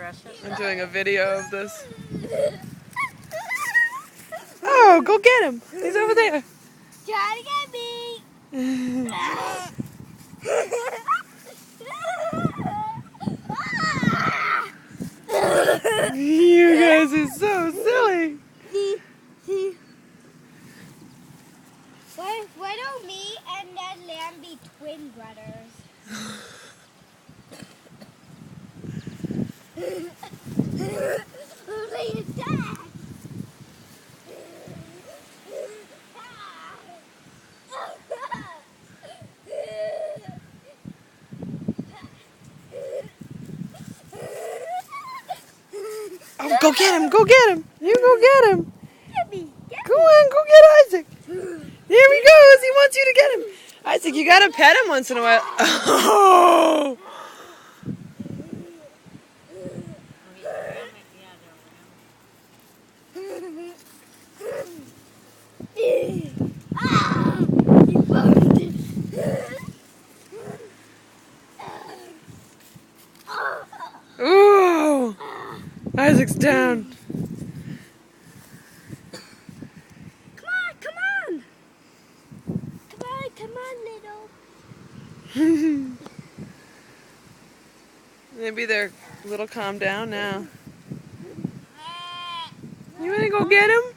I'm doing a video of this. Oh, go get him. He's over there. Try to get me. You guys are so silly. Why don't me and Ned Land be twin brothers? Dad. Oh, go get him. Go get him. You go get him. Get me. Go on, go get Isaac. There he goes. He wants you to get him. Isaac, you gotta pet him once in a while. Oh. Ooh. Isaac's down. Come on, little. Maybe they're a little calmed down now. You wanna go get him?